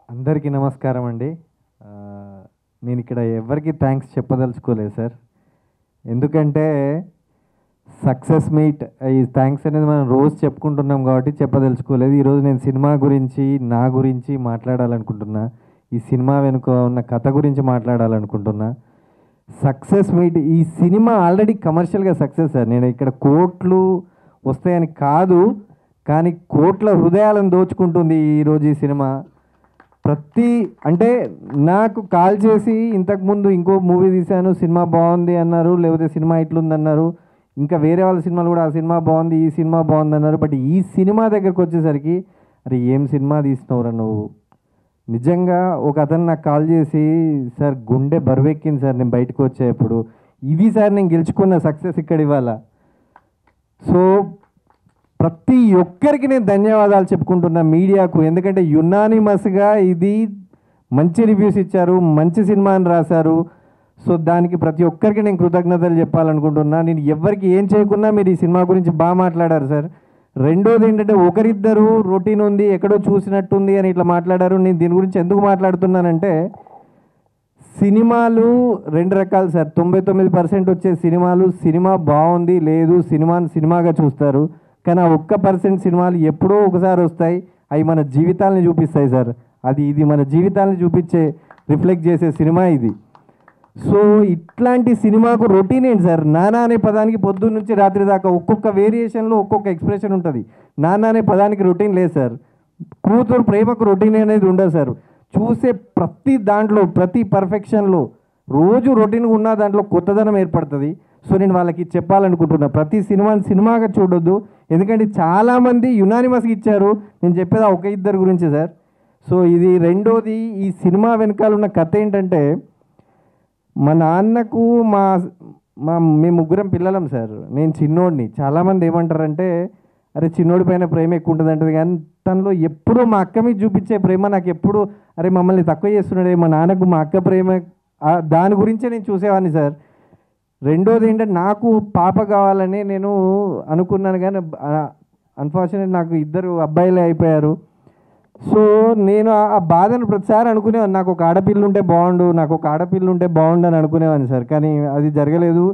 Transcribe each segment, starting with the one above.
అందరికీ నమస్కారం అండి. నేను ఇక్కడ ఎవరికి థ్యాంక్స్ చెప్పదలుచుకోలేదు సార్. ఎందుకంటే సక్సెస్ మీట్ ఈ థ్యాంక్స్ అనేది మనం రోజు చెప్పుకుంటున్నాం కాబట్టి చెప్పదలుచుకోలేదు. ఈరోజు నేను సినిమా గురించి, నా గురించి మాట్లాడాలనుకుంటున్నా. ఈ సినిమా వెనుక ఉన్న కథ గురించి మాట్లాడాలనుకుంటున్నా. సక్సెస్ మీట్ ఈ సినిమా ఆల్రెడీ కమర్షియల్గా సక్సెస్ సార్. నేను ఇక్కడ కోట్లు వస్తాయని కాదు, కానీ కోట్ల హృదయాలను దోచుకుంటుంది ఈరోజు ఈ సినిమా. అంటే నాకు కాల్ చేసి ఇంతకుముందు ఇంకో మూవీ తీశాను, సినిమా బాగుంది అన్నారు, లేకపోతే సినిమా ఇట్లుంది అన్నారు. ఇంకా వేరే వాళ్ళ సినిమాలు కూడా ఆ సినిమా బాగుంది, ఈ సినిమా బాగుంది అన్నారు. బట్ ఈ సినిమా దగ్గరకు వచ్చేసరికి అరే ఏం సినిమా తీసినవురా నువ్వు. నిజంగా ఒక అతను నాకు కాల్ చేసి, సార్ గుండె బరువెక్కింది సార్ నేను బయటకు వచ్చేటప్పుడు. ఇది సార్ నేను గెలుచుకున్న సక్సెస్ ఇక్కడ ఇవాళ. సో ప్రతి ఒక్కరికి నేను ధన్యవాదాలు చెప్పుకుంటున్నా మీడియాకు. ఎందుకంటే యునానిమస్గా ఇది మంచి రివ్యూస్ ఇచ్చారు, మంచి సినిమా అని రాశారు. సో దానికి ప్రతి ఒక్కరికి నేను కృతజ్ఞతలు చెప్పాలనుకుంటున్నా. నేను ఎవరికి ఏం చేయకున్నా మీరు ఈ సినిమా గురించి బాగా మాట్లాడారు సార్. రెండోది ఏంటంటే ఒకరిద్దరు రొటీన్ ఉంది, ఎక్కడో చూసినట్టుంది అని ఇట్లా మాట్లాడారు. నేను దీని గురించి ఎందుకు మాట్లాడుతున్నానంటే సినిమాలు రెండు రకాలు సార్. 99% వచ్చే సినిమా బాగుంది లేదు, సినిమాగా చూస్తారు. కానీ ఆ 1% సినిమాలు ఎప్పుడో ఒకసారి వస్తాయి, అవి మన జీవితాలని చూపిస్తాయి సార్. ఇది మన జీవితాలని రిఫ్లెక్ట్ చేసే సినిమా ఇది. సో ఇట్లాంటి సినిమాకు రొటీన్ ఏంటి సార్? నానా అనే పదానికి పొద్దున్న నుంచి రాత్రి దాకా ఒక్కొక్క వేరియేషన్లో ఒక్కొక్క ఎక్స్ప్రెషన్ ఉంటుంది. నానా అనే పదానికి రొటీన్ లేదు సార్. కూతురు ప్రేమకు రొటీన్ అనేది ఉండదు సార్. చూసే ప్రతి దాంట్లో, ప్రతి పర్ఫెక్షన్లో రోజు రొటీన్గా ఉన్న దాంట్లో కొత్తదనం ఏర్పడుతుంది. సో నేను వాళ్ళకి చెప్పాలనుకుంటున్నా, ప్రతి సినిమాగా చూడొద్దు. ఎందుకంటే చాలామంది యునానిమస్గా ఇచ్చారు. నేను చెప్పేది ఒక ఇద్దరు గురించి సార్. సో ఇది రెండోది, ఈ సినిమా వెనకాల ఉన్న కథ ఏంటంటే మా నాన్నకు మేము ముగ్గురం పిల్లలం సార్. నేను చిన్నోడిని. చాలామంది ఏమంటారంటే అరే చిన్నోడి పైన ప్రేమ ఎక్కువ ఉంటుంది అంటది, కానీ తనలో ఎప్పుడూ మా అక్క మీద చూపించే ప్రేమ నాకు ఎప్పుడు అరే మమ్మల్ని తక్కువ చేస్తున్నాడే మా నాన్నకు మా అక్క ప్రేమ, దాని గురించే నేను చూసేవాడిని సార్. రెండోది ఏంటంటే నాకు పాప కావాలని నేను అనుకున్నాను, కానీ అన్ఫార్చునేట్ నాకు ఇద్దరు అబ్బాయిలే అయిపోయారు. సో నేను ఆ బాధను ప్రతిసారి అనుకునేవాడిని, నాకు ఒక ఆడపిల్ల ఉంటే బాగుండు అని అనుకునేవాడిని సార్. కానీ అది జరగలేదు.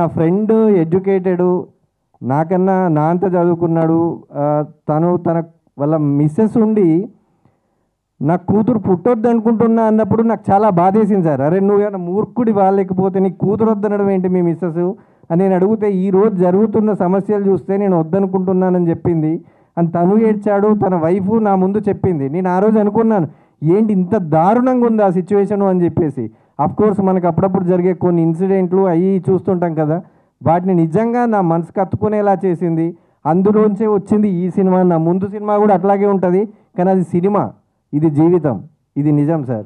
నా ఫ్రెండ్ ఎడ్యుకేటెడు, నాకన్నా నా అంత చదువుకున్నాడు. తన వాళ్ళ మిస్సెస్ ఉండి నా కూతురు పుట్టొద్దు అనుకుంటున్నా అన్నప్పుడు నాకు చాలా బాధేసింది సార్. అరే నువ్వు ఏమైనా మూర్ఖుడి వాళ్ళకపోతే నీ కూతురు వద్దనడం ఏంటి మీ మిస్సెస్ అని నేను అడిగితే, ఈరోజు జరుగుతున్న సమస్యలు చూస్తే నేను వద్దనుకుంటున్నానని చెప్పింది. అని తను ఏడ్చాడు, తన వైఫ్ నా ముందు చెప్పింది. నేను ఆ రోజు అనుకున్నాను ఏంటి ఇంత దారుణంగా ఉంది ఆ సిచ్యువేషను అని చెప్పేసి. అఫ్కోర్స్ మనకు అప్పుడప్పుడు జరిగే కొన్ని ఇన్సిడెంట్లు అవి చూస్తుంటాం కదా, వాటిని నిజంగా నా మనసుకు కత్తుకునేలా చేసింది. అందులోంచే వచ్చింది ఈ సినిమా. నా ముందు సినిమా కూడా అట్లాగే ఉంటుంది, కానీ అది సినిమా, ఇది జీవితం, ఇది నిజం సార్.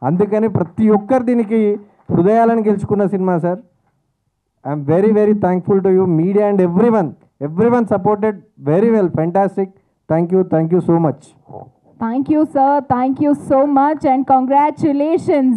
అందుకని ప్రతి ఒక్కరు దీనికి హృదయాలను గెలుచుకున్న cinema sir. I'm very very thankful to you media and everyone supported very well. Fantastic. Thank you so much. Thank you sir, thank you so much and congratulations.